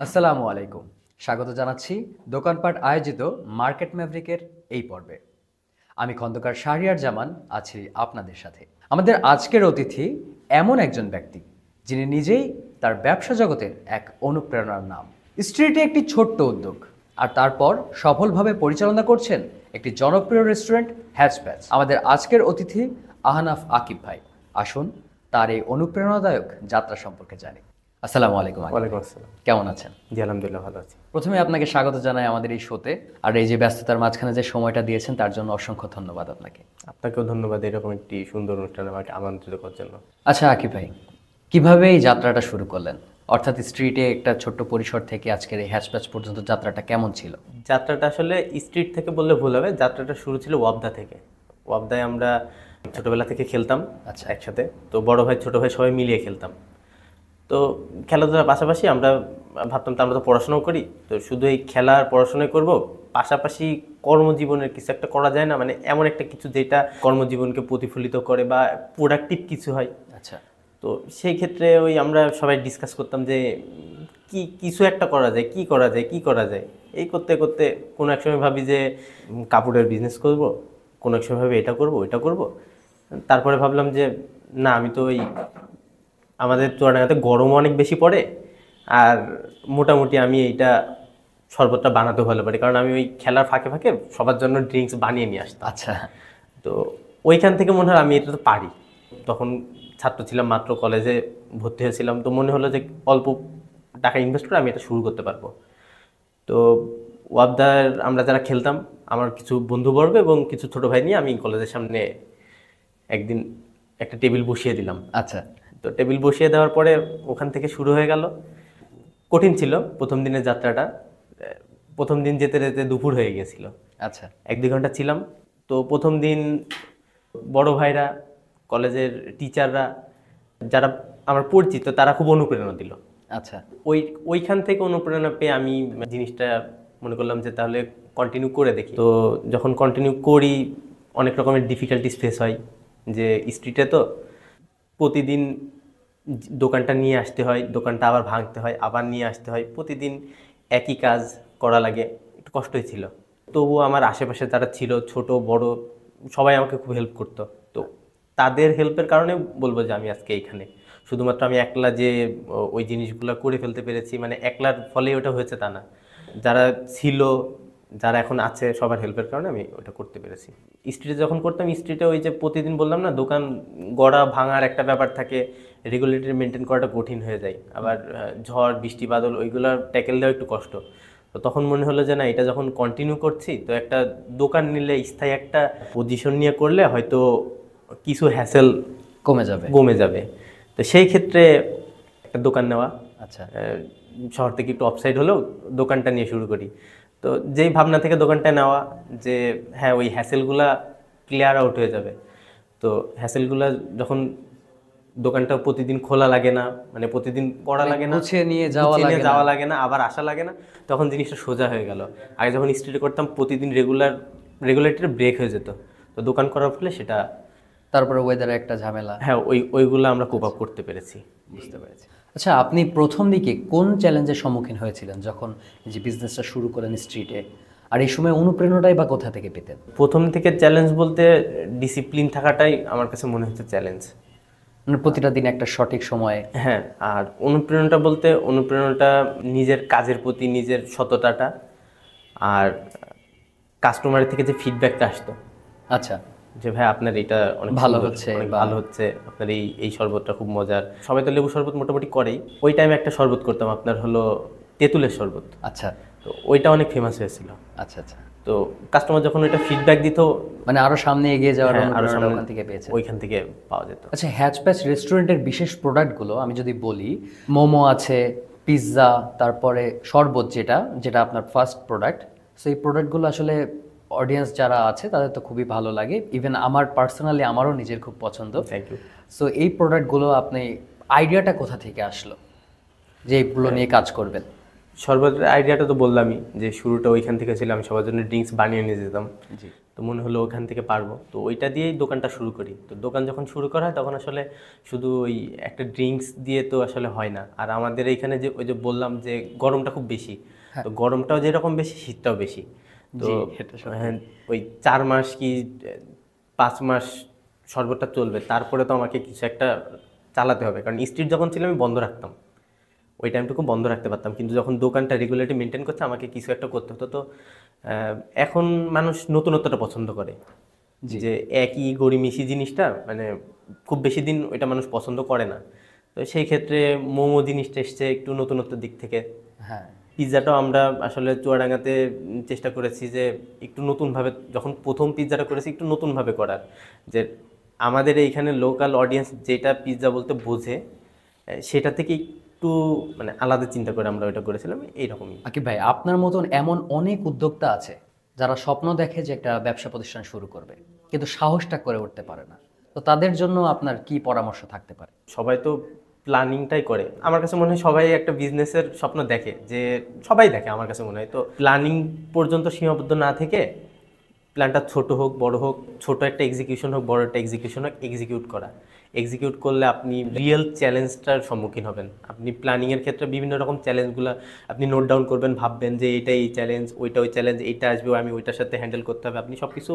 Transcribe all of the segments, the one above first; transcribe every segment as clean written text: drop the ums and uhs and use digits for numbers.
আসসালামু আলাইকুম। স্বাগত জানাচ্ছি দোকানপাট আয়োজিত মার্কেট ম্যাভরিকের এই পর্বে। আমি খন্দকার শাহরিয়ার জামান আছি আপনাদের সাথে। আমাদের আজকের অতিথি এমন একজন ব্যক্তি যিনি নিজেই তার ব্যবসা জগতের এক অনুপ্রেরণার নাম। স্ট্রিটে একটি ছোট্ট উদ্যোগ, আর তারপর সফলভাবে পরিচালনা করছেন একটি জনপ্রিয় রেস্টুরেন্ট হ্যাচপ্যাচ। আমাদের আজকের অতিথি আহনাফ আকিব ভাই। আসুন তার এই অনুপ্রেরণাদায়ক যাত্রা সম্পর্কে জানি। আসসালামু আলাইকুম। ওয়ালাইকুম আসসালাম। কেমন আছেন? জি আলহামদুলিল্লাহ ভালো আছি। প্রথমে আপনাকে স্বাগত জানাই আমাদের এই শোতে। আর এই যে ব্যস্ততার মাঝখানে যে সময়টা দিয়েছেন তার জন্য অসংখ্য ধন্যবাদ আপনাকে। আপনাকেও ধন্যবাদ এরকম একটি সুন্দর অনুষ্ঠানে আমাকে আমন্ত্রিত করার জন্য। আচ্ছা আকিব ভাই, কিভাবে এই যাত্রাটা শুরু করলেন? অর্থাৎ স্ট্রিটে একটা ছোট্ট পরিসর থেকে আজকের এই হ্যাচপ্যাচ পর্যন্ত যাত্রাটা কেমন ছিল? যাত্রাটা আসলে স্ট্রিট থেকে বললে ভুল হবে, যাত্রাটা শুরু ছিল ওয়াবদা থেকে। ওয়াবদায় আমরা ছোটবেলা থেকে খেলতাম আচ্ছা। একসাথে, তো বড় ভাই ছোট ভাই সবাই মিলিয়ে খেলতাম। তো খেলাধুলার পাশাপাশি আমরা ভাবতাম তো আমরা তো পড়াশোনাও করি, তো শুধু এই খেলার পড়াশোনাই করব, পাশাপাশি কর্মজীবনের কিছু একটা করা যায় না, মানে এমন একটা কিছু যেটা কর্মজীবনকে প্রতিফলিত করে বা প্রোডাক্টিভ কিছু হয়। আচ্ছা। তো সেই ক্ষেত্রে ওই আমরা সবাই ডিসকাস করতাম যে কি কিছু একটা করা যায়, কি করা যায়, কি করা যায়। এই করতে করতে কোনো এক সময় ভাবি যে কাপড়ের বিজনেস করব, কোনো এক সময় ভাবি এটা করব ওইটা করব। তারপরে ভাবলাম যে না, আমি তো ওই আমাদের চুয়াডাঙ্গাতে গরম অনেক বেশি পড়ে, আর মোটামুটি আমি এইটা শরবতটা বানাতেও ভালো পারি, কারণ আমি ওই খেলার ফাঁকে ফাঁকে সবার জন্য ড্রিঙ্কস বানিয়ে নিয়ে আসতাম। আচ্ছা। তো ওইখান থেকে মনে হয় আমি এটা তো পারি। তখন ছাত্র ছিলাম, মাত্র কলেজে ভর্তি হয়েছিলাম, তো মনে হলো যে অল্প টাকা ইনভেস্ট করে আমি এটা শুরু করতে পারবো। তো ওয়াবদার আমরা যারা খেলতাম, আমার কিছু বন্ধুবর্গ এবং কিছু ছোট ভাই নিয়ে আমি কলেজের সামনে একদিন একটা টেবিল বসিয়ে দিলাম। আচ্ছা। তো টেবিল বসিয়ে দেওয়ার পরে ওখান থেকে শুরু হয়ে গেল। কঠিন ছিল প্রথম দিনের যাত্রাটা। প্রথম দিন যেতে যেতে দুপুর হয়ে গিয়েছিল। আচ্ছা। 1-2 ঘন্টা ছিলাম। তো প্রথম দিন বড় ভাইরা, কলেজের টিচাররা যারা আমার পরিচিত, তারা খুব অনুপ্রেরণা দিল। আচ্ছা। ওইখান থেকে অনুপ্রেরণা পেয়ে আমি জিনিসটা মনে করলাম যে তাহলে কন্টিনিউ করে দেখি। তো যখন কন্টিনিউ করি, অনেক রকমের ডিফিকাল্টিস ফেস হয়। যে স্ট্রিটে তো প্রতিদিন দোকানটা নিয়ে আসতে হয়, দোকানটা আবার ভাঙতে হয়, আবার নিয়ে আসতে হয়, প্রতিদিন একই কাজ করা লাগে, একটু কষ্টই ছিল। তবুও আমার আশেপাশে যারা ছিল, ছোট বড়, সবাই আমাকে খুব হেল্প করতো। তো তাদের হেল্পের কারণে বলবো যে আমি আজকে এইখানে। শুধুমাত্র আমি একলা যে ওই জিনিসগুলো করে ফেলতে পেরেছি, মানে একলার ফলে ওটা হয়েছে তা না, যারা ছিল, যারা এখন আছে, সবার হেল্পের কারণে আমি ওটা করতে পেরেছি। স্ট্রিটে যখন করতাম, স্ট্রিটে ওই যে প্রতিদিন বললাম না, দোকান গড়া ভাঙার একটা ব্যাপার থাকে, রেগুলেটরি মেনটেন করাটা কঠিন হয়ে যায়। আবার ঝড় বৃষ্টি বাদল ওইগুলো ট্যাকেল দেওয়া একটু কষ্ট। তো তখন মনে হলো যে না, এটা যখন কন্টিনিউ করছি, তো একটা দোকান নিলে স্থায়ী একটা পজিশন নিয়ে করলে হয়তো কিছু হ্যাসেল কমে যাবে। তো সেই ক্ষেত্রে একটা দোকান নেওয়া। আচ্ছা। শহর থেকে একটু অফসাইড হলেও দোকানটা নিয়ে শুরু করি। তো যেই ভাবনা থেকে দোকানটা নেওয়া যে হ্যাঁ, ওই হ্যাসেলগুলা ক্লিয়ার আউট হয়ে যাবে। তো হ্যাসেলগুলা যখন দোকানটা প্রতিদিন খোলা লাগে না, মানে প্রতিদিন পড়া লাগে না, গুছিয়ে নিয়ে যাওয়া লাগে না, আবার আসা লাগে না, তখন জিনিসটা সোজা হয়ে গেল। আগে যখন স্ট্রিটে করতাম, প্রতিদিন রেগুলেটরি ব্রেক হয়ে যেত। তো দোকান করার ফলে সেটা, তারপরে ওয়েদারে একটা ঝামেলা, হ্যাঁ, ওইগুলো আমরা কোপ আপ করতে পেরেছি। বুঝতে পেরেছি। আচ্ছা, আপনি প্রথম দিকে কোন চ্যালেঞ্জের সম্মুখীন হয়েছিলেন যখন যে বিজনেসটা শুরু করেন স্ট্রিটে? আর এই সময় অনুপ্রেরণাটাই বা কোথা থেকে পেতেন? প্রথম থেকে চ্যালেঞ্জ বলতে ডিসিপ্লিন থাকাটাই আমার কাছে মনে হচ্ছে চ্যালেঞ্জ। মানে প্রতিটা দিন একটা সঠিক সময়ে। হ্যাঁ, আর অনুপ্রেরণাটা বলতে অনুপ্রেরণাটা নিজের কাজের প্রতি নিজের সততাটা, আর কাস্টমারের থেকে যে ফিডব্যাকটা আসতো। আচ্ছা। যে ভাই আপনার এটা অনেক ভালো সুন্দর, হচ্ছে, অনেক ভালো হচ্ছে, আপনার এই শরবতটা খুব মজার। সবাই তো লেবু শরবত মোটামুটি করেই, ওই টাইমে একটা শরবত করতাম, আপনার হলো তেঁতুলের শরবত। আচ্ছা। তো ওইটা অনেক ফেমাস হয়েছিল। আচ্ছা আচ্ছা। তো কাস্টমার যখন ওইটা ফিডব্যাক দিত, মানে আরো সামনে এগিয়ে যাওয়ার হ্যাঁ, আরো সামনে ওখান থেকে পেয়েছে। ওইখান থেকে পাওয়া যেত। আচ্ছা, হ্যাচপ্যাচ রেস্টুরেন্টের বিশেষ প্রোডাক্টগুলো আমি যদি বলি, মোমো আছে, পিৎজা, তারপরে শরবত, যেটা যেটা আপনার ফার্স্ট প্রোডাক্ট। সো এই প্রোডাক্টগুলো আসলে অডিয়েন্স যারা আছে তাদের তো খুবই ভালো লাগে। ইভেন আমার পার্সোনালি আমারও নিজের খুব পছন্দ। Thank you. সো এই প্রোডাক্টগুলো আপনি আইডিয়াটা কোথা থেকে আসলো যে এইগুলো নিয়ে কাজ করবেন? শরবতের আইডিয়াটা তো বললামই যে শুরুটা ওইখান থেকে ছিল, আমি সবার জন্য ড্রিঙ্কস বানিয়ে নিয়ে যেতাম। জি। তো মনে হলো ওখান থেকে পারবো, তো ওইটা দিয়েই দোকানটা শুরু করি। তো দোকান যখন শুরু করা হয় তখন আসলে শুধু ওই একটা ড্রিঙ্কস দিয়ে তো আসলে হয় না। আর আমাদের এইখানে যে ওই যে বললাম যে গরমটা খুব বেশি, তো গরমটাও যেরকম বেশি শীতটাও বেশি। তো জি, এটা সত্যি। হ্যাঁ, ওই 4 মাস কি 5 মাস শরবতটা চলবে, তারপরে তো আমাকে কিছু একটা চালাতে হবে। কারণ স্ট্রিট যখন ছিল আমি বন্ধ রাখতাম, ওই টাইমটুকু বন্ধ রাখতে পারতাম, কিন্তু যখন দোকানটা রেগুলারলি মেনটেন করছে আমাকে কিছু একটা করতে হতো। তো এখন মানুষ নতুনত্বটা পছন্দ করে, যে একই গড়িমিশি জিনিসটা মানে খুব বেশি দিন ওইটা মানুষ পছন্দ করে না। তো সেই ক্ষেত্রে মোমো জিনিসটা এসছে একটু নতুনত্বের দিক থেকে। হ্যাঁ, পিৎজাটাও আমরা আসলে চুয়াডাঙ্গাতে চেষ্টা করেছি যে একটু নতুনভাবে, যখন প্রথম পিৎজাটা করেছি একটু নতুনভাবে করার, যে আমাদের এইখানে লোকাল অডিয়েন্স যেটা পিৎজা বলতে বোঝে সেটা থেকে একটু মানে আলাদা চিন্তা করে আমরা ওইটা করেছিলাম এইরকমই। আকিব ভাই, আপনার মতন এমন অনেক উদ্যোক্তা আছে যারা স্বপ্ন দেখে যে একটা ব্যবসা প্রতিষ্ঠান শুরু করবে, কিন্তু সাহসটা করে উঠতে পারে না। তো তাদের জন্য আপনার কি পরামর্শ থাকতে পারে? সবাই তো প্ল্যানিংটাই করে, আমার কাছে মনে হয় সবাই একটা বিজনেসের স্বপ্ন দেখে, যে সবাই দেখে আমার কাছে মনে হয়। তো প্ল্যানিং পর্যন্ত সীমাবদ্ধ না থেকে প্ল্যানটা ছোট হোক বড় হোক, ছোট একটা এক্সিকিউশন হোক বড় একটা এক্সিকিউশন হোক, এক্সিকিউট করা। এক্সিকিউট করলে আপনি রিয়েল চ্যালেঞ্জটার সম্মুখীন হবেন। আপনি প্ল্যানিংয়ের ক্ষেত্রে বিভিন্ন রকম চ্যালেঞ্জগুলো আপনি নোট ডাউন করবেন, ভাববেন যে এইটা এই চ্যালেঞ্জ, ওইটা ওই চ্যালেঞ্জ, এইটা আসবে আমি ওইটার সাথে হ্যান্ডেল করতে হবে। আপনি সব কিছু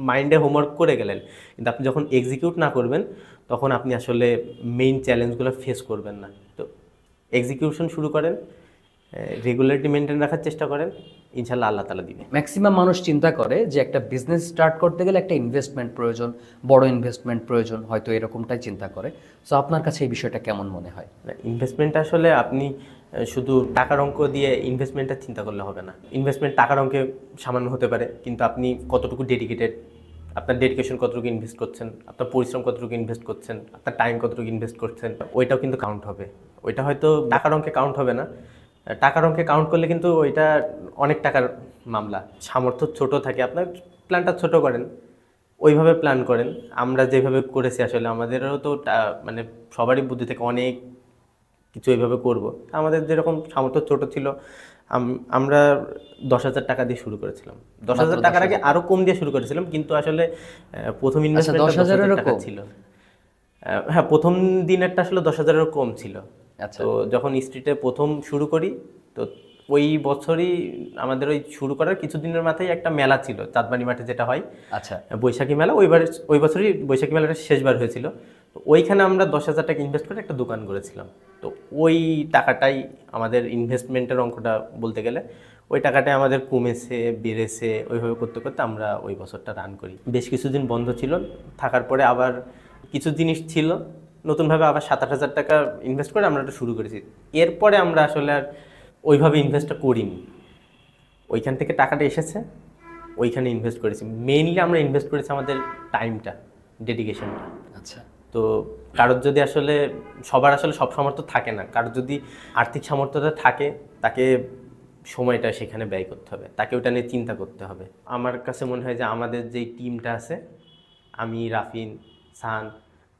মাইন্ডে হোমওয়ার্ক করে গেলেন, কিন্তু আপনি যখন এক্সিকিউট না করবেন তখন আপনি আসলে মেইন চ্যালেঞ্জগুলো ফেস করবেন না। তো এক্সিকিউশন শুরু করেন, রেগুলারিটি মেনটেন রাখার চেষ্টা করেন, ইনশাল্লাহ আল্লাহ তাআলা দিবেন। ম্যাক্সিমাম মানুষ চিন্তা করে যে একটা বিজনেস স্টার্ট করতে গেলে একটা ইনভেস্টমেন্ট প্রয়োজন, বড় ইনভেস্টমেন্ট প্রয়োজন, হয়তো এরকমটাই চিন্তা করে। সো আপনার কাছে এই বিষয়টা কেমন মনে হয়? ইনভেস্টমেন্ট আসলে আপনি শুধু টাকার অঙ্ক দিয়ে ইনভেস্টমেন্টটা চিন্তা করলে হবে না। ইনভেস্টমেন্ট টাকার অঙ্কে সামান্য হতে পারে, কিন্তু আপনি কতটুকু ডেডিকেটেড, আপনার ডেডিকেশন কতটুকু ইনভেস্ট করছেন, আপনার পরিশ্রম কতটুকু ইনভেস্ট করছেন, আপনার টাইম কতটুকু ইনভেস্ট করছেন, ওইটাও কিন্তু কাউন্ট হবে। ওইটা হয়তো টাকার অঙ্কে কাউন্ট হবে না, টাকার অঙ্কে কাউন্ট করলে কিন্তু ওইটা অনেক টাকার মামলা। সামর্থ্য ছোট থাকে, আপনার প্ল্যানটা ছোট করেন, ওইভাবে প্ল্যান করেন। আমরা যেভাবে করেছি আসলে আমাদেরও তো মানে সবারই বুদ্ধি থেকে অনেক কিছু এইভাবে করব। আমাদের যেরকম সামর্থ্য ছোট ছিল, আমরা 10,000 টাকা দিয়ে শুরু করেছিলাম। 10,000 টাকার আগে আরও কম দিয়ে শুরু করেছিলাম, কিন্তু আসলে প্রথম ইনভেস্টমেন্ট 10,000 টাকা ছিল। হ্যাঁ, প্রথম দিনেরটা আসলে 10,000-এরও কম ছিল। তো যখন স্ট্রিটে প্রথম শুরু করি, তো ওই বছরই আমাদের ওই শুরু করার কিছুদিনের মাথায় একটা মেলা ছিল চাঁদবাড়ি মাঠে, যেটা হয় আচ্ছা, বৈশাখী মেলা। ওই বছরই বৈশাখী মেলাটা শেষবার হয়েছিল। তো ওইখানে আমরা 10,000 টাকা ইনভেস্ট করে একটা দোকান করেছিলাম। তো ওই টাকাটাই আমাদের ইনভেস্টমেন্টের অঙ্কটা বলতে গেলে, ওই টাকাটাই আমাদের কমেছে বেড়েছে, ওইভাবে করতে করতে আমরা ওই বছরটা রান করি। বেশ কিছুদিন বন্ধ ছিল, থাকার পরে আবার কিছু জিনিস ছিল, নতুনভাবে আবার 7-8 হাজার টাকা ইনভেস্ট করে আমরা এটা শুরু করেছি। এরপরে আমরা আসলে আর ওইভাবে ইনভেস্টটা করিনি, ওইখান থেকে টাকাটা এসেছে, ওইখানে ইনভেস্ট করেছি। মেইনলি আমরা ইনভেস্ট করেছি আমাদের টাইমটা, ডেডিকেশনটা। আচ্ছা। তো কারোর যদি আসলে সবার আসলে সব সামর্থ্য থাকে না, কারোর যদি আর্থিক সামর্থ্যটা থাকে তাকে সময়টা সেখানে ব্যয় করতে হবে, তাকে ওটা নিয়ে চিন্তা করতে হবে। আমার কাছে মনে হয় যে আমাদের যেই টিমটা আছে, আমি, রাফিন, সান,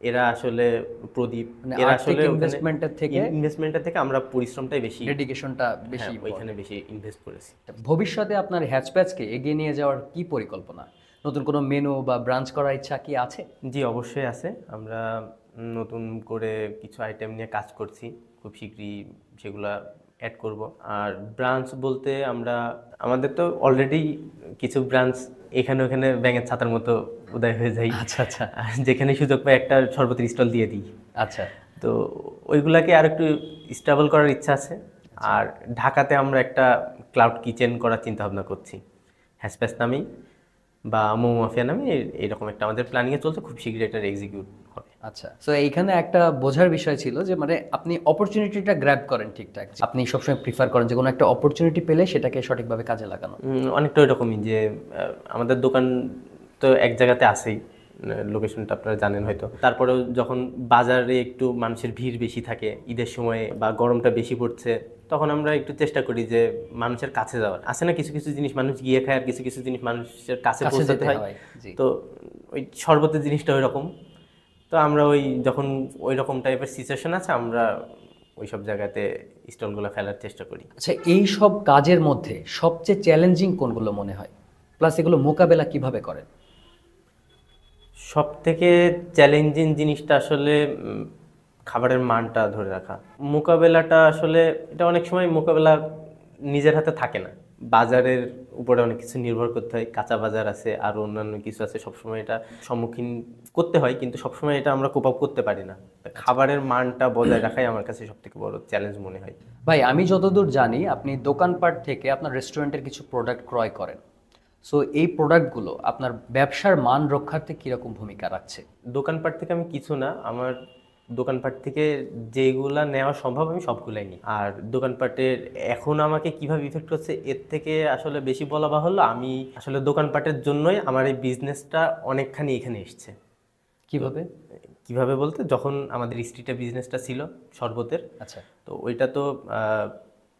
এরা আসলে প্রদীপ, এরা আসলে ইনভেস্টমেন্টের থেকে আমরা পরিশ্রমটাই বেশি, ডেডিকেশনটা বেশি, ওইখানে বেশি ইনভেস্ট করেছি। ভবিষ্যতে আপনার হ্যাচপ্যাচকে এগিয়ে নিয়ে যাওয়ার কি পরিকল্পনা? নতুন কোনো মেনু বা ব্রাঞ্চ করার ইচ্ছা কি আছে? জি, অবশ্যই আছে। আমরা নতুন করে কিছু আইটেম নিয়ে কাজ করছি, খুব শীঘ্রই সেগুলা অ্যাড করব। আর ব্রাঞ্চ বলতে আমাদের তো অলরেডি কিছু ব্রাঞ্চ এখানে ওখানে ব্যাঙের ছাতার মতো উদয় হয়ে যায়। আচ্ছা আচ্ছা, যেখানে সুযোগ পাই একটা শরবতের স্টল দিয়ে দিই। আচ্ছা, তো ওইগুলাকে আর একটু স্টেবল করার ইচ্ছা আছে। আর ঢাকাতে আমরা একটা ক্লাউড কিচেন করার চিন্তা ভাবনা করছি, হ্যাচপ্যাচ নামেই বা মোমো মাফিয়া নামে। এরকম একটা আমাদের প্ল্যানিংয়ে চলছে, খুব শীঘ্রই এটা এক্সিকিউট হবে। আচ্ছা। সো এইখানে একটা বোঝার বিষয় ছিল যে মানে আপনি অপরচুনিটিটা গ্র্যাব করেন ঠিকঠাক, আপনি সবসময় প্রিফার করেন যে কোনো একটা অপরচুনিটি পেলে সেটাকে সঠিকভাবে কাজে লাগানো। অনেকটা ওইরকমই, যে আমাদের দোকান তো এক জায়গাতে আছেই, লোকেশনটা আপনারা জানেন হয়তো। তারপরেও যখন বাজারে একটু মানুষের ভিড় বেশি থাকে ঈদের সময়ে বা গরমটা বেশি পড়ছে, তখন আমরা একটু চেষ্টা করি যে মানুষের কাছে যাওয়ার। আছে না কিছু কিছু জিনিস মানুষ গিয়ে খায়, আর কিছু কিছু জিনিস মানুষের কাছে পৌঁছাতে হয়। তো ওই শরবতের জিনিসটা ওই রকম। তো আমরা যখন ওই রকম টাইপের সিচুয়েশন আছে, আমরা ওই সব জায়গাতে স্টলগুলো ফেলার চেষ্টা করি। আচ্ছা, এই সব কাজের মধ্যে সবচেয়ে চ্যালেঞ্জিং কোনগুলো মনে হয়, প্লাস এগুলো মোকাবেলা কিভাবে করেন? সব থেকে চ্যালেঞ্জিং জিনিসটা আসলে খাবারের মানটা ধরে রাখা। মোকাবেলাটা আসলে এটা অনেক সময় মোকাবেলা নিজের হাতে থাকে না, বাজারের উপরে অনেক কিছু নির্ভর করতে হয়। কাঁচা বাজার আছে আর অন্যান্য কিছু আছে, সবসময় এটা সম্মুখীন করতে হয়, কিন্তু সবসময় এটা আমরা কোপ আপ করতে পারি না। খাবারের মানটা বজায় রাখাই আমার কাছে সব থেকে বড় চ্যালেঞ্জ মনে হয়। ভাই, আমি যতদূর জানি আপনি দোকানপাট থেকে আপনার রেস্টুরেন্টের কিছু প্রোডাক্ট ক্রয় করেন। সো এই প্রোডাক্টগুলো আপনার ব্যবসার মান রক্ষার্থে কীরকম ভূমিকা রাখছে? দোকানপাট থেকে আমি কিছু না, আমার দোকানপাট থেকে যেগুলা নেওয়া সম্ভব আমি সবগুলাই নিই। আর দোকানপাটের এখন আমাকে কিভাবে ইফেক্ট করছে এর থেকে আসলে বেশি বলা বাহুল্য। আমি আসলে দোকানপাটের জন্যই আমার এই বিজনেসটা অনেকখানি এখানে এসছে। কিভাবে? কিভাবে বলতে, যখন আমাদের স্ট্রিটে বিজনেসটা ছিল শরবতের, আচ্ছা, তো ওইটা তো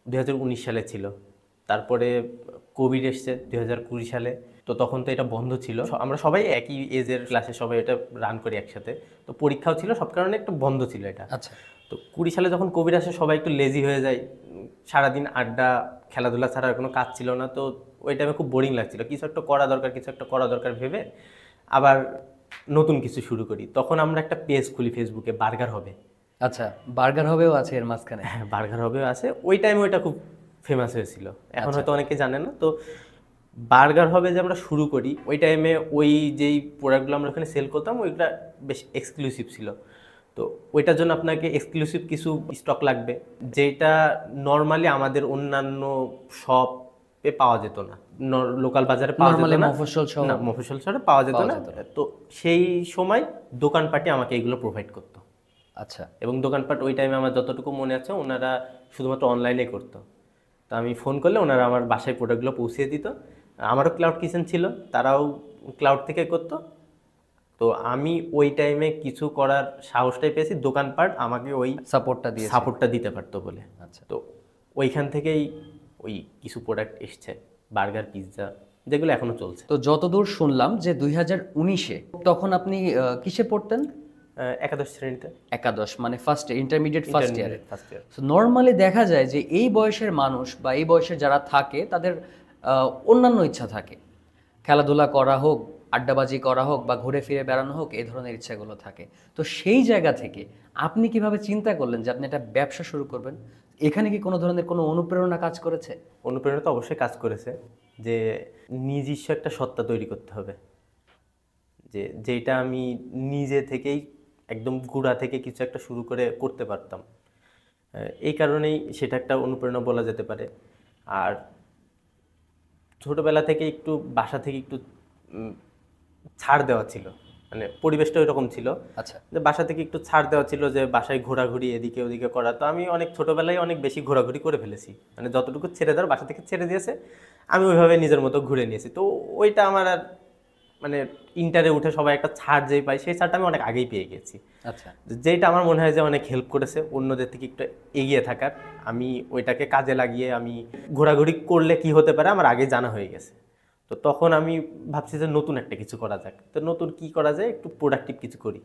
2019 সালে ছিল। তারপরে কোভিড এসছে 2020 সালে, তো তখন তো এটা বন্ধ ছিল। আমরা সবাই একই এজের ক্লাসে সবাই এটা রান করি একসাথে, তো পরীক্ষাও ছিল, সব কারণে একটু বন্ধ ছিল এটা। আচ্ছা। তো 20 সালে যখন কোভিড আসে সবাই একটু লেজি হয়ে যায়, সারাদিন আড্ডা খেলাধুলা ছাড়া আর কোনো কাজ ছিল না। তো ওই টাইমে খুব বোরিং লাগছিল, কিছু একটা করা দরকার, কিছু একটা করা দরকার ভেবে আবার নতুন কিছু শুরু করি। তখন আমরা একটা পেজ খুলি ফেসবুকে, বার্গার হবে। আচ্ছা, বার্গার হবেও আছে এর মাঝখানে? হ্যাঁ, বার্গার হবে আছে। ওই টাইমে ওইটা খুব ফেমাস হয়েছিল, এখন হয়তো অনেকে জানে না। তো বার্গার হবে যে আমরা শুরু করি, ওই টাইমে ওই যেই প্রোডাক্টগুলো আমরা ওখানে সেল করতাম ওইটা বেশ এক্সক্লুসিভ ছিল। তো ওইটার জন্য আপনাকে এক্সক্লুসিভ কিছু স্টক লাগবে, যেটা নর্মালি আমাদের অন্যান্য শপে পাওয়া যেত না, লোকাল বাজারে পাওয়া যেত না, মফস্বল শহর না মফস্বল শহরে পাওয়া যেত না। তো সেই সময় দোকানপাটে আমাকে এগুলো প্রোভাইড করতো। আচ্ছা। এবং দোকানপাট ওই টাইমে আমার যতটুকু মনে আছে ওনারা শুধুমাত্র অনলাইনে করতো। তো আমি ফোন করলে ওনারা আমার বাসায় প্রোডাক্টগুলো পৌঁছিয়ে দিত। আমারও ক্লাউড কিচেন ছিল, তারাও ক্লাউড থেকে করতো। তো আমি ওই টাইমে কিছু করার সাহসটাই পেয়েছি দোকানপাট আমাকে ওই সাপোর্টটা দিতে পারতো বলে। আচ্ছা। তো ওইখান থেকেই ওই কিছু প্রোডাক্ট এসছে, বার্গার, পিৎজা, যেগুলো এখনো চলছে। তো যতদূর শুনলাম যে 2019-এ তখন আপনি কিসে পড়তেন? একাদশ শ্রেণীতে। একাদশ মানে ফার্স্ট ইন্টারমিডিয়েট ফার্স্ট ইয়ারে। First year. সো নর্মালি দেখা যায় যে এই বয়সের মানুষ বা এই বয়সের যারা থাকে তাদের অন্যান্য ইচ্ছা থাকে, খেলাধুলা করা হোক, আড্ডাবাজি করা হোক বা ঘুরে ফিরে বেড়ানো হোক, এই ধরনের ইচ্ছাগুলো থাকে। তো সেই জায়গা থেকে আপনি কিভাবে চিন্তা করলেন যে আপনি একটা ব্যবসা শুরু করবেন? এখানে কি কোনো ধরনের কোনো অনুপ্রেরণা কাজ করেছে? অনুপ্রেরণা তো অবশ্যই কাজ করেছে, যে নিজস্ব একটা সত্তা তৈরি করতে হবে, যেটা আমি নিজে থেকেই একদম গুঁড়া থেকে কিছু একটা শুরু করতে পারতাম। এই কারণেই সেটা একটা অনুপ্রেরণা বলা যেতে পারে। আর ছোটবেলা থেকে একটু বাসা থেকে একটু ছাড় দেওয়া ছিল, মানে পরিবেশটা ওইরকম ছিল। আচ্ছা। যে বাসা থেকে একটু ছাড় দেওয়া ছিল, যে বাসায় ঘোরাঘুরি এদিকে ওদিকে করা। তো আমি অনেক ছোটবেলায় অনেক বেশি ঘোরাঘুরি করে ফেলেছি, মানে যতটুকু ছেড়ে দেওয়ার বাসা থেকে ছেড়ে দিয়েছে, আমি ওইভাবে নিজের মতো ঘুরে নিয়েছি। তো ওইটা আমার আর মানে ইন্টারে উঠে সবাই একটা ছাড় যেই পাই, সেই ছাড়টা আমি অনেক আগেই পেয়ে গেছি। আচ্ছা। যেটা আমার মনে হয় যে অনেক হেল্প করেছে অন্যদের থেকে একটু এগিয়ে থাকার। আমি ওইটাকে কাজে লাগিয়ে আমি ঘোরাঘুরি করলে কি হতে পারে আমার আগে জানা হয়ে গেছে। তো তখন আমি ভাবছি যে নতুন একটা কিছু করা যাক। তো নতুন কি করা যায়, একটু প্রোডাক্টিভ কিছু করি।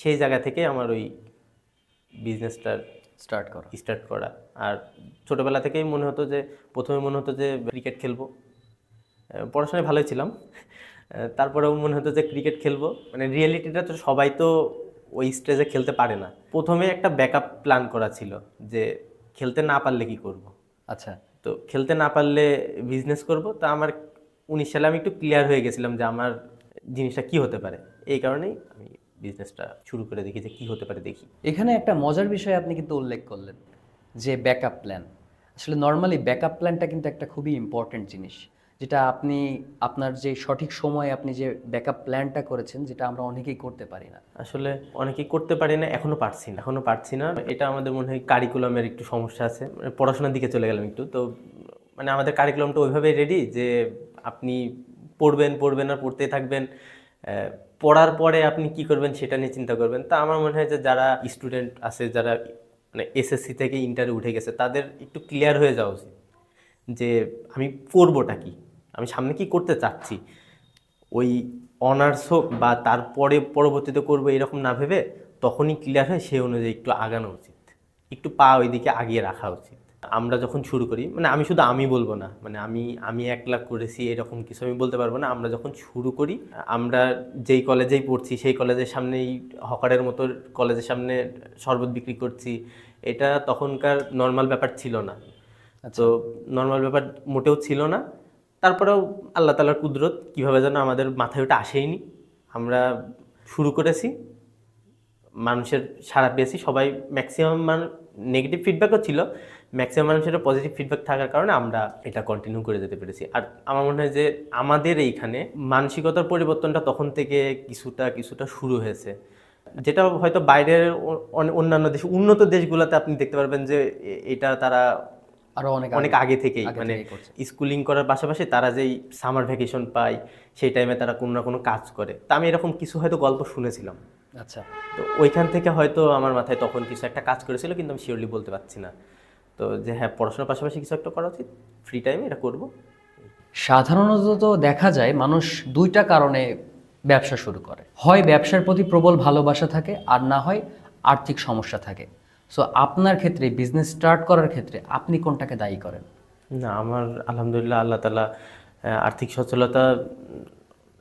সেই জায়গা থেকে আমার ওই বিজনেসটা স্টার্ট করা। আর ছোটোবেলা থেকেই মনে হতো যে, প্রথমে মনে হতো যে ক্রিকেট খেলবো, পড়াশোনায় ভালোই ছিলাম। তারপরেও মনে হতো যে ক্রিকেট খেলবো, মানে রিয়েলিটিটা তো সবাই তো ওই স্টেজে খেলতে পারে না। প্রথমে একটা ব্যাকআপ প্ল্যান করা ছিল যে খেলতে না পারলে কি করব। আচ্ছা। তো খেলতে না পারলে বিজনেস করব। তো আমার 19 সালে আমি একটু ক্লিয়ার হয়ে গেছিলাম যে আমার জিনিসটা কি হতে পারে। এই কারণেই আমি বিজনেসটা শুরু করে দেখি যে কি হতে পারে দেখি। এখানে একটা মজার বিষয় আপনি কিন্তু উল্লেখ করলেন যে ব্যাকআপ প্ল্যান। আসলে নর্মালি ব্যাকআপ প্ল্যানটা কিন্তু একটা খুবই ইম্পর্ট্যান্ট জিনিস, যেটা আপনি আপনার যে সঠিক সময়ে আপনি যে ব্যাকআপ প্ল্যানটা করেছেন, যেটা আমরা অনেকেই করতে পারি না। আসলে অনেকেই করতে পারি না, এখনো পারছি না। এটা আমাদের মনে হয় কারিকুলামের একটু সমস্যা আছে, মানে পড়াশোনার দিকে চলে গেলাম একটু। তো মানে আমাদের কারিকুলামটা ওইভাবেই রেডি যে আপনি পড়বেন আর পড়তেই থাকবেন, পড়ার পরে আপনি কি করবেন সেটা নিয়ে চিন্তা করবেন। তা আমার মনে হয় যে যারা স্টুডেন্ট আছে, যারা মানে এসএসসি থেকে ইন্টারে উঠে গেছে, তাদের একটু ক্লিয়ার হয়ে যাওয়া উচিত যে আমি করবোটা কি, আমি সামনে কি করতে চাচ্ছি। ওই অনার্স হোক বা তারপরে পরবর্তীতে করবো এরকম না ভেবে তখনই ক্লিয়ার হয় সেই অনুযায়ী একটু আগানো উচিত, একটু পা ওইদিকে আগিয়ে রাখা উচিত। আমরা যখন শুরু করি, মানে আমি শুধু আমি বলবো না, মানে আমি 1 লাখ করেছি এরকম কিছু আমি বলতে পারবো না। আমরা যখন শুরু করি, আমরা যেই কলেজেই পড়ছি সেই কলেজের সামনেই হকারের মতো কলেজের সামনে শরবত বিক্রি করছি, এটা তখনকার নর্মাল ব্যাপার ছিল না। তো নর্মাল ব্যাপার মোটেও ছিল না। তারপরেও আল্লাহ তাআলার কুদরত কীভাবে যেন আমাদের মাথায় ওটা আসেইনি, আমরা শুরু করেছি, মানুষের সাড়া পেয়েছি। সবাই ম্যাক্সিমাম নেগেটিভ ফিডব্যাকও ছিল, ম্যাক্সিমাম মানুষের পজিটিভ ফিডব্যাক থাকার কারণে আমরা এটা কন্টিনিউ করে যেতে পেরেছি। আর আমার মনে হয় যে আমাদের এইখানে মানসিকতার পরিবর্তনটা তখন থেকে কিছুটা শুরু হয়েছে, যেটা হয়তো বাইরের অন্যান্য দেশ, উন্নত দেশগুলোতে আপনি দেখতে পারবেন যে এটা তারা আরো অনেক আগে থেকেই, মানে স্কুলিং করার পাশাপাশি তারা যেই সামার ভ্যাকেশন পায় সেই টাইমে তারা কোনো না কোনো কাজ করে। তা আমি এরকম কিছু হয়তো গল্প শুনেছিলাম। আচ্ছা, তো ওইখান থেকে হয়তো আমার মাথায় তখন কিছু একটা কাজ করেছিল, কিন্তু আমি শিওরলি বলতে পারছি না। তো যে হ্যাঁ, পড়াশোনার পাশাপাশি কিছু একটা করা উচিত, ফ্রি টাইমে এটা করব। সাধারণত তো দেখা যায় মানুষ দুইটা কারণে ব্যবসা শুরু করে, হয় ব্যবসার প্রতি প্রবল ভালোবাসা থাকে, আর না হয় আর্থিক সমস্যা থাকে। সো আপনার ক্ষেত্রে বিজনেস স্টার্ট করার ক্ষেত্রে আপনি কোনটাকে দায়ী করেন? না, আমার আলহামদুলিল্লাহ আল্লাহ তাআলা আর্থিক সচ্ছলতা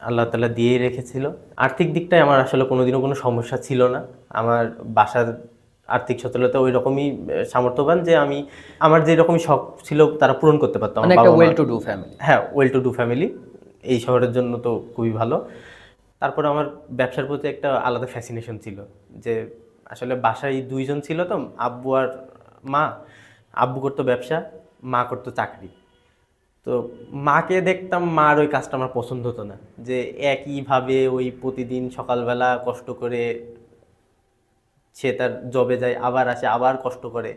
আল্লাহ তাআলা দিয়েই রেখেছিল। আর্থিক দিকটায় আমার আসলে কোনোদিনও কোনো সমস্যা ছিল না। আমার বাসার আর্থিক সচ্ছলতা ওই রকমই সামর্থ্যবান যে আমি আমার যে রকমই শখ ছিল তারা পূরণ করতে পারতাম। মানে একটা ওয়েল টু ডু ফ্যামিলি। হ্যাঁ, ওয়েল টু ডু ফ্যামিলি এই শহরের জন্য তো খুবই ভালো। তারপরে আমার ব্যবসার প্রতি একটা আলাদা ফ্যাসিনেশন ছিল, যে আসলে বাসায় 2 জন ছিল তো, আব্বু আর মা। আব্বু করতো ব্যবসা, মা করতো চাকরি। তো মাকে দেখতাম, মার ওই কাজটা আমার পছন্দ হতো না, যে একইভাবে ওই প্রতিদিন সকালবেলা কষ্ট করে সে তার জবে যায়, আবার আসে, আবার কষ্ট করে।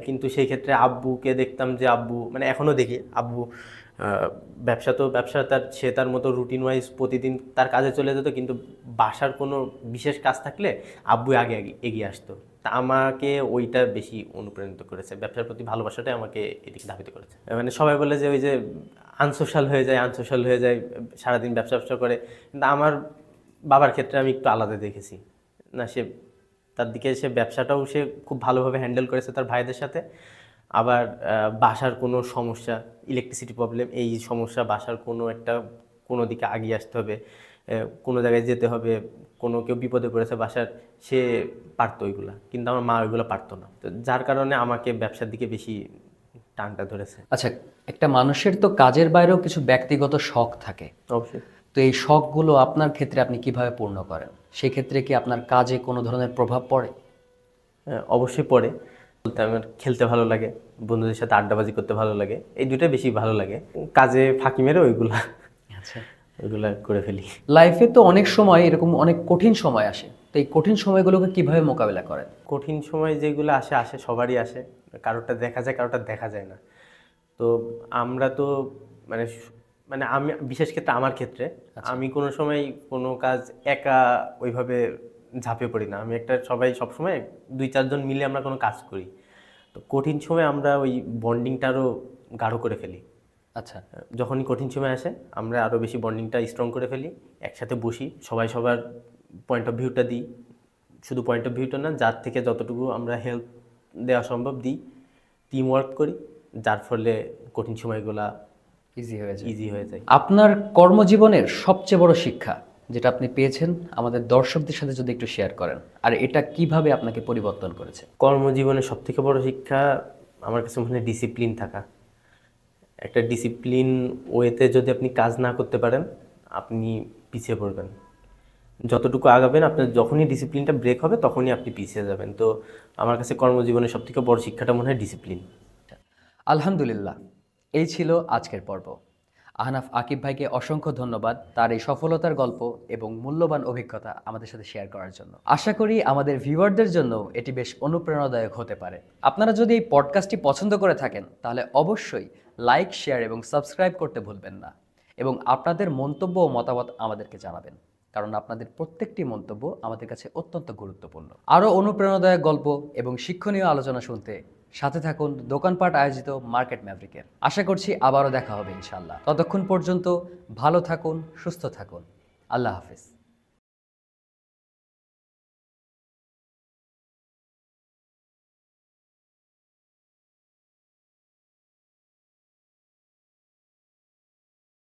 কিন্তু সেই ক্ষেত্রে আব্বুকে দেখতাম যে আব্বু, মানে এখনও দেখি আব্বু ব্যবসা সে তার মতো রুটিন ওয়াইজ প্রতিদিন তার কাজে চলে যেত, কিন্তু বাসার কোনো বিশেষ কাজ থাকলে আব্বু আগে এগিয়ে আসতো। তা আমাকে ওইটা বেশি অনুপ্রাণিত করেছে, ব্যবসার প্রতি ভালোবাসাটাই আমাকে এদিকে ধাবিত করেছে। মানে সবাই বলে যে ওই যে আনসোশাল হয়ে যায় সারাদিন ব্যবসা করে, কিন্তু আমার বাবার ক্ষেত্রে আমি একটু আলাদা দেখেছি। না, তার দিকে সে ব্যবসাটাও সে খুব ভালোভাবে হ্যান্ডেল করেছে তার ভাইদের সাথে। আবার বাসার কোনো সমস্যা, ইলেকট্রিসিটি প্রবলেম, এই সমস্যা, বাসার কোনো দিকে আগিয়ে আসতে হবে, কোনো জায়গায় যেতে হবে, কেউ বিপদে পড়েছে বাসার, সে পারতো ওইগুলা, কিন্তু আমার মা ওইগুলো পারতো না। তো যার কারণে আমাকে ব্যবসার দিকে বেশি টানটা ধরেছে। আচ্ছা, একটা মানুষের তো কাজের বাইরেও কিছু ব্যক্তিগত শখ থাকে। অবশ্যই। তো এই শখগুলো আপনার ক্ষেত্রে আপনি কিভাবে পূর্ণ করেন? সেই ক্ষেত্রে কি আপনার কাজে কোনো ধরনের প্রভাব পড়ে? অবশ্যই পড়ে। বলতে আমার খেলতে ভালো লাগে, বন্ধুদের সাথে আড্ডাবাজি করতে ভালো লাগে, এই দুটোই বেশি ভালো লাগে। কাজে ফাঁকি মেরে ওইগুলা করে ফেলি। লাইফে তো অনেক সময় এরকম অনেক কঠিন সময় আসে, তো এই কঠিন সময়গুলোকে কিভাবে মোকাবেলা করেন? কঠিন সময় যেগুলো আসে সবারই আসে, কারোরটা দেখা যায়, কারোরটা দেখা যায় না। তো আমরা তো মানে মানে আমি বিশেষ ক্ষেত্রে আমার ক্ষেত্রে আমি কোনো সময় কোনো কাজ একা ওইভাবে ঝাঁপিয়ে পড়ি না। আমি সবসময় 2-4 জন মিলে আমরা কোনো কাজ করি। তো কঠিন সময় আমরা ওই বন্ডিংটা আরও গাঢ় করে ফেলি। আচ্ছা, যখনই কঠিন সময় আসে আমরা আরও বেশি বন্ডিংটা স্ট্রং করে ফেলি, একসাথে বসি, সবাই সবার পয়েন্ট অফ ভিউটা দিই। শুধু পয়েন্ট অফ ভিউটা না, যার থেকে যতটুকু আমরা হেল্প দেওয়া সম্ভব দিই, টিম ওয়ার্ক করি, যার ফলে কঠিন সময়গুলা ইজি হয়ে যায়। আপনার কর্মজীবনের সবচেয়ে বড় শিক্ষা যেটা আপনি পেয়েছেন আমাদের দর্শকদের সাথে যদি একটু শেয়ার করেন, আর এটা কিভাবে আপনাকে পরিবর্তন করেছে? কর্মজীবনের সবথেকে বড় শিক্ষা আমার কাছে মনে হয় ডিসিপ্লিন থাকা। একটা ডিসিপ্লিন ওয়েতে যদি আপনি কাজ না করতে পারেন, আপনি পিছিয়ে পড়বেন। যতটুকু আগাবেন, আপনার যখনই ডিসিপ্লিনটা ব্রেক হবে তখনই আপনি পিছিয়ে যাবেন। তো আমার কাছে কর্মজীবনের সবথেকে বড় শিক্ষাটা মনে হয় ডিসিপ্লিন। আলহামদুলিল্লাহ, এই ছিল আজকের পর্ব। আহনাফ আকিব ভাইকে অসংখ্য ধন্যবাদ তার এই সফলতার গল্প এবং মূল্যবান অভিজ্ঞতা আমাদের সাথে শেয়ার করার জন্য। আশা করি আমাদের ভিউয়ারদের জন্য এটি বেশ অনুপ্রেরণাদায়ক হতে পারে। আপনারা যদি এই পডকাস্টটি পছন্দ করে থাকেন তাহলে অবশ্যই লাইক, শেয়ার এবং সাবস্ক্রাইব করতে ভুলবেন না, এবং আপনাদের মন্তব্য ও মতামত আমাদেরকে জানাবেন, কারণ আপনাদের প্রত্যেকটি মন্তব্য আমাদের কাছে অত্যন্ত গুরুত্বপূর্ণ। আরও অনুপ্রেরণাদায়ক গল্প এবং শিক্ষণীয় আলোচনা শুনতে সাথে থাকুন দোকানপাট আয়োজিত মার্কেট ম্যাভরিকের। আশা করছি আবারও দেখা হবে ইনশাআল্লাহ। ততক্ষণ পর্যন্ত ভালো থাকুন, সুস্থ থাকুন। আল্লাহ হাফেজ।